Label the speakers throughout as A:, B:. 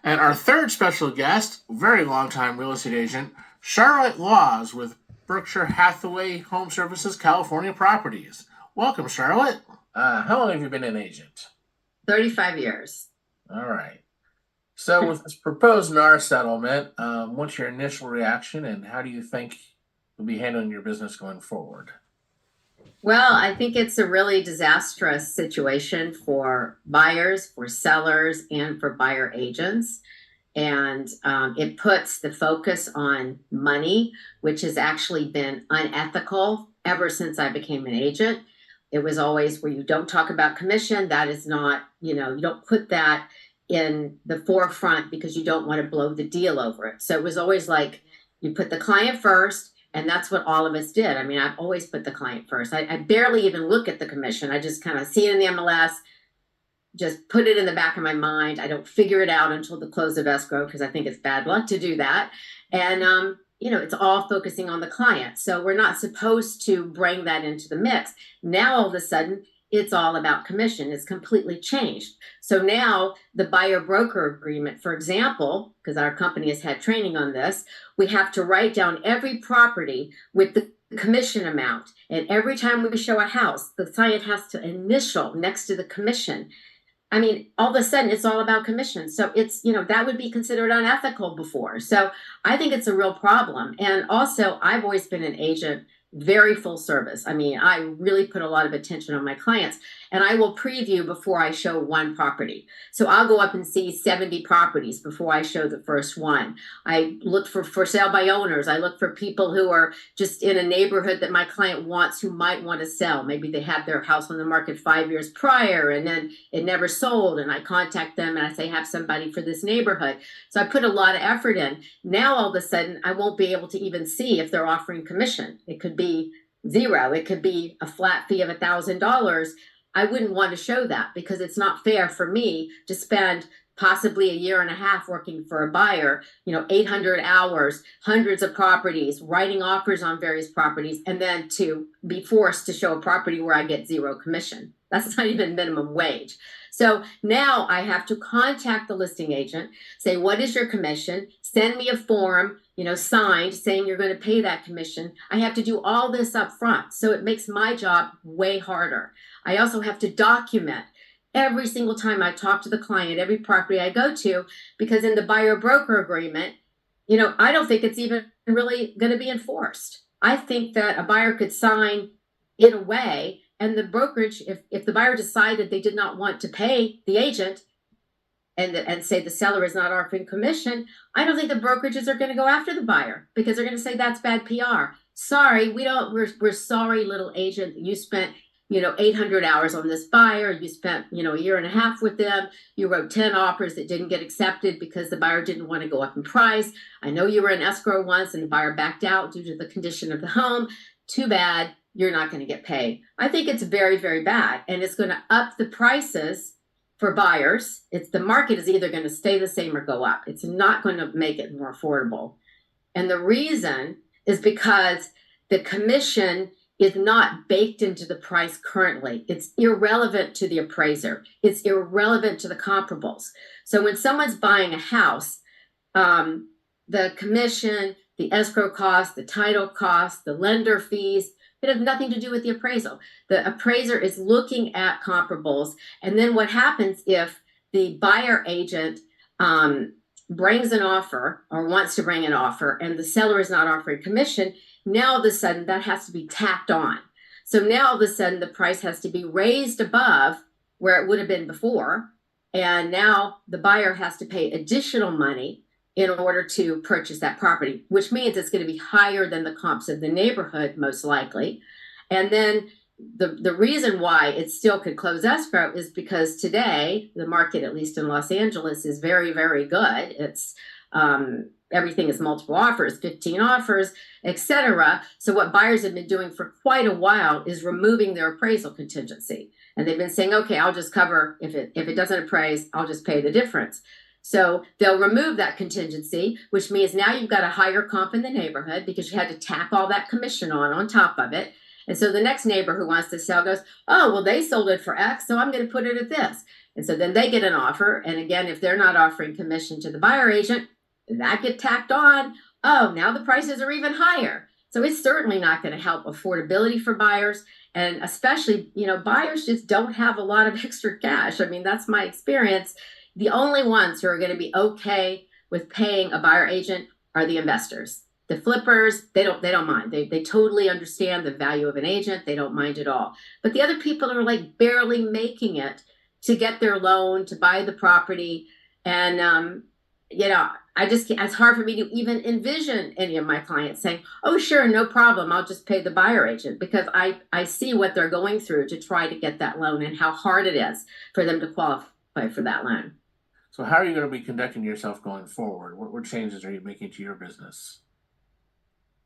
A: And our third special guest, very long-time real estate agent, Charlotte Laws with Berkshire Hathaway Home Services California Properties. Welcome, Charlotte. How long have you been an agent?
B: 35 years.
A: All right. So with this proposed NAR settlement, what's your initial reaction and how do you think you'll be handling your business going forward?
B: Well, I think it's a really disastrous situation for buyers, for sellers, and for buyer agents. And it puts the focus on money, which has actually been unethical ever since I became an agent. It was always where you don't talk about commission. That is not, you don't put that in the forefront because you don't want to blow the deal over it. So it was always like you put the client first. And that's what all of us did. I mean, I've always put the client first. I barely even look at the commission. I just kind of see it in the MLS, just put it in the back of my mind. I don't figure it out until the close of escrow because I think it's bad luck to do that. And, it's all focusing on the client. So we're not supposed to bring that into the mix. Now, all of a sudden, it's all about commission. It's completely changed. So now the buyer broker agreement, for example, because our company has had training on this, we have to write down every property with the commission amount. And every time we show a house, the client has to initial next to the commission. I mean, all of a sudden it's all about commission. So it's, that would be considered unethical before. So I think it's a real problem. And also, I've always been an agent, very full service. I mean, I really put a lot of attention on my clients, and I will preview before I show one property. So I'll go up and see 70 properties before I show the first one. I look for sale by owners. I look for people who are just in a neighborhood that my client wants, who might want to sell. Maybe they had their house on the market 5 years prior and then it never sold. And I contact them and I say, have somebody for this neighborhood. So I put a lot of effort in. Now, all of a sudden, I won't be able to even see if they're offering commission. It could be zero. It could be a flat fee of $1,000. I wouldn't want to show that because it's not fair for me to spend possibly a year and a half working for a buyer, 800 hours, hundreds of properties, writing offers on various properties, and then to be forced to show a property where I get zero commission. That's not even minimum wage. So now I have to contact the listing agent, say, what is your commission? Send me a form, signed saying you're going to pay that commission. I have to do all this up front. So it makes my job way harder. I also have to document every single time I talk to the client, every property I go to, because in the buyer broker agreement, I don't think it's even really going to be enforced. I think that a buyer could sign it away, and the brokerage, if the buyer decided they did not want to pay the agent and say the seller is not offering commission, I don't think the brokerages are going to go after the buyer because they're going to say that's bad PR. Sorry, we're sorry, little agent, you spent 800 hours on this buyer. You spent, a year and a half with them. You wrote 10 offers that didn't get accepted because the buyer didn't want to go up in price. I know you were in escrow once and the buyer backed out due to the condition of the home. Too bad. You're not going to get paid. I think it's very, very bad. And it's going to up the prices for buyers. The market is either going to stay the same or go up. It's not going to make it more affordable. And the reason is because the commission is not baked into the price currently. It's irrelevant to the appraiser. It's irrelevant to the comparables. So when someone's buying a house, the commission, the escrow cost, the title cost, the lender fees, it has nothing to do with the appraisal. The appraiser is looking at comparables. And then what happens if the buyer agent brings an offer or wants to bring an offer and the seller is not offering commission? Now, all of a sudden, that has to be tacked on. So now, all of a sudden, the price has to be raised above where it would have been before. And now the buyer has to pay additional money in order to purchase that property, which means it's going to be higher than the comps of the neighborhood, most likely. And then the reason why it still could close escrow is because today, the market, at least in Los Angeles, is very, very good. It's everything is multiple offers, 15 offers, etc. So what buyers have been doing for quite a while is removing their appraisal contingency. And they've been saying, okay, I'll just cover, if it doesn't appraise, I'll just pay the difference. So they'll remove that contingency, which means now you've got a higher comp in the neighborhood because you had to tack all that commission on top of it. And so the next neighbor who wants to sell goes, oh, well, they sold it for X, so I'm going to put it at this. And so then they get an offer. And again, if they're not offering commission to the buyer agent, that get tacked on. Oh, now the prices are even higher. So it's certainly not going to help affordability for buyers. And especially, buyers just don't have a lot of extra cash. I mean, that's my experience. The only ones who are going to be okay with paying a buyer agent are the investors. The flippers, they don't mind. They totally understand the value of an agent. They don't mind at all. But the other people are like barely making it to get their loan, to buy the property. And, I just can't, it's hard for me to even envision any of my clients saying, oh, sure, no problem. I'll just pay the buyer agent, because I see what they're going through to try to get that loan and how hard it is for them to qualify for that loan.
A: So how are you going to be conducting yourself going forward? What changes are you making to your business?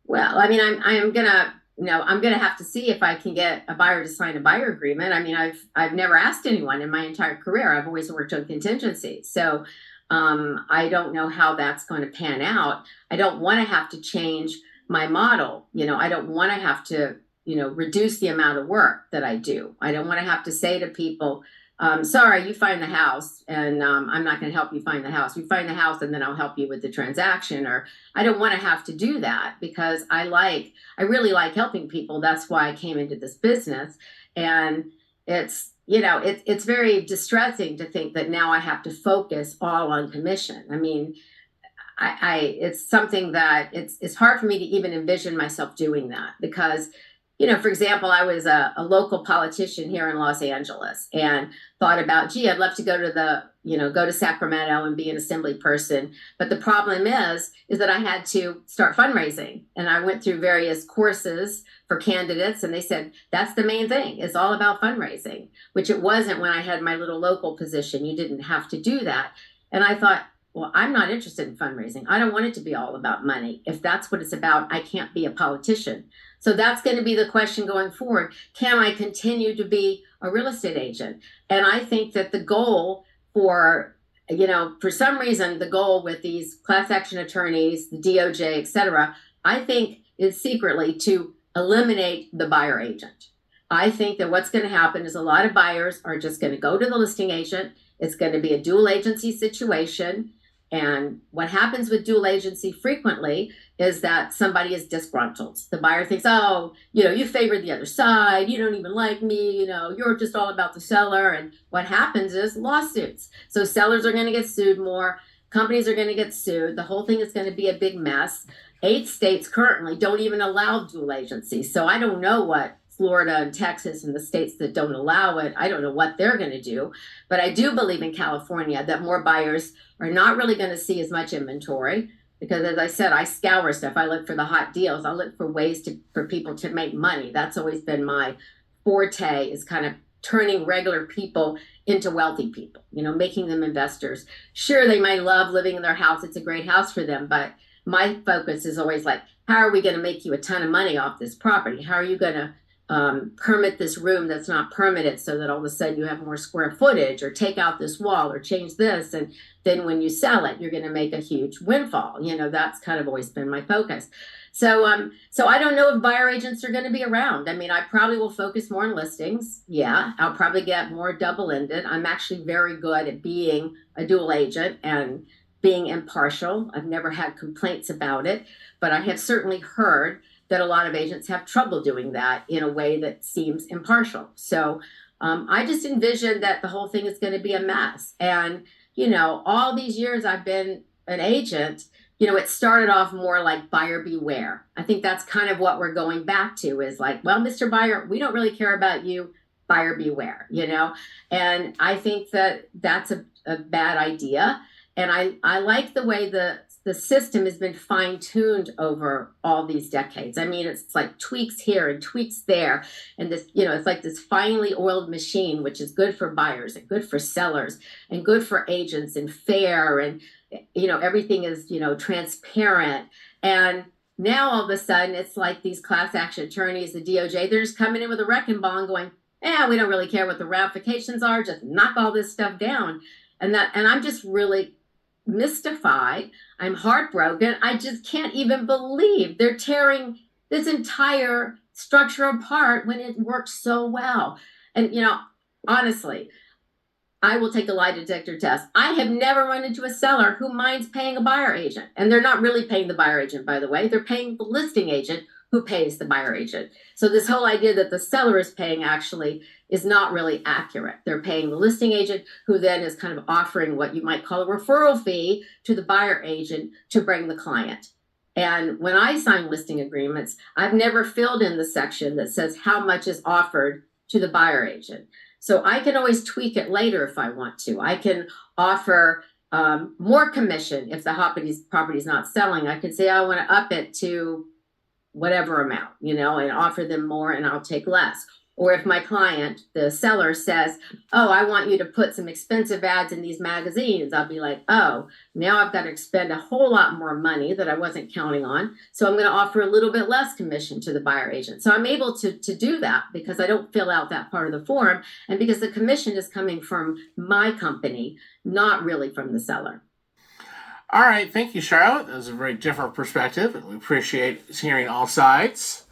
B: Well, I mean, I'm gonna, I'm gonna have to see if I can get a buyer to sign a buyer agreement. I mean, I've never asked anyone in my entire career. I've always worked on contingency. So I don't know how that's going to pan out. I don't want to have to change my model. I don't want to have to, reduce the amount of work that I do. I don't want to have to say to people, sorry, you find the house, and I'm not going to help you find the house. You find the house, and then I'll help you with the transaction. Or I don't want to have to do that, because I really like helping people. That's why I came into this business. And it's very distressing to think that now I have to focus all on commission. I mean, it's something that it's hard for me to even envision myself doing that, because for example, I was a local politician here in Los Angeles and thought about, gee, I'd love to go to Sacramento and be an assembly person. But the problem is that I had to start fundraising. And I went through various courses for candidates, and they said, that's the main thing. It's all about fundraising, which it wasn't when I had my little local position. You didn't have to do that. And I thought, well, I'm not interested in fundraising. I don't want it to be all about money. If that's what it's about, I can't be a politician. So that's going to be the question going forward. Can I continue to be a real estate agent? And I think that the goal for some reason, the goal with these class action attorneys, the DOJ, et cetera, I think is secretly to eliminate the buyer agent. I think that what's going to happen is a lot of buyers are just going to go to the listing agent. It's going to be a dual agency situation. And what happens with dual agency frequently is that somebody is disgruntled. The buyer thinks, oh, you favored the other side. You don't even like me. You're just all about the seller. And what happens is lawsuits. So sellers are going to get sued more. Companies are going to get sued. The whole thing is going to be a big mess. 8 states currently don't even allow dual agency. So I don't know what Florida and Texas and the states that don't allow it, I don't know what they're going to do. But I do believe in California that more buyers are not really going to see as much inventory, because as I said, I scour stuff. I look for the hot deals. I look for ways for people to make money. That's always been my forte, is kind of turning regular people into wealthy people, making them investors. Sure, they might love living in their house. It's a great house for them. But my focus is always like, how are we going to make you a ton of money off this property? How are you going to permit this room that's not permitted, so that all of a sudden you have more square footage, or take out this wall, or change this, and then when you sell it, you're going to make a huge windfall. That's kind of always been my focus. So I don't know if buyer agents are going to be around. I mean, I probably will focus more on listings. Yeah, I'll probably get more double-ended. I'm actually very good at being a dual agent and being impartial. I've never had complaints about it, but I have certainly heard that a lot of agents have trouble doing that in a way that seems impartial. So I just envision that the whole thing is going to be a mess. And, all these years I've been an agent, it started off more like buyer beware. I think that's kind of what we're going back to, is like, well, Mr. Buyer, we don't really care about you. Buyer beware, And I think that that's a bad idea. And I like the way the system has been fine-tuned over all these decades. I mean, it's like tweaks here and tweaks there. And this, it's like this finely oiled machine, which is good for buyers and good for sellers and good for agents and fair. And, everything is, transparent. And now all of a sudden, it's like these class action attorneys, the DOJ, they're just coming in with a wrecking ball and going, we don't really care what the ramifications are. Just knock all this stuff down. And I'm just really mystified. I'm heartbroken. I just can't even believe they're tearing this entire structure apart when it works so well. And, honestly, I will take a lie detector test. I have never run into a seller who minds paying a buyer agent. And they're not really paying the buyer agent, by the way. They're paying the listing agent who pays the buyer agent. So this whole idea that the seller is paying actually is not really accurate. They're paying the listing agent, who then is kind of offering what you might call a referral fee to the buyer agent to bring the client. And when I sign listing agreements, I've never filled in the section that says how much is offered to the buyer agent. So I can always tweak it later if I want to. I can offer more commission if the property is not selling. I can say I want to up it to whatever amount, and offer them more and I'll take less. Or if my client, the seller, says, oh, I want you to put some expensive ads in these magazines, I'll be like, oh, now I've got to expend a whole lot more money that I wasn't counting on. So I'm going to offer a little bit less commission to the buyer agent. So I'm able to do that because I don't fill out that part of the form, and because the commission is coming from my company, not really from the seller.
A: All right, thank you, Charlotte. That was a very different perspective, and we appreciate hearing all sides.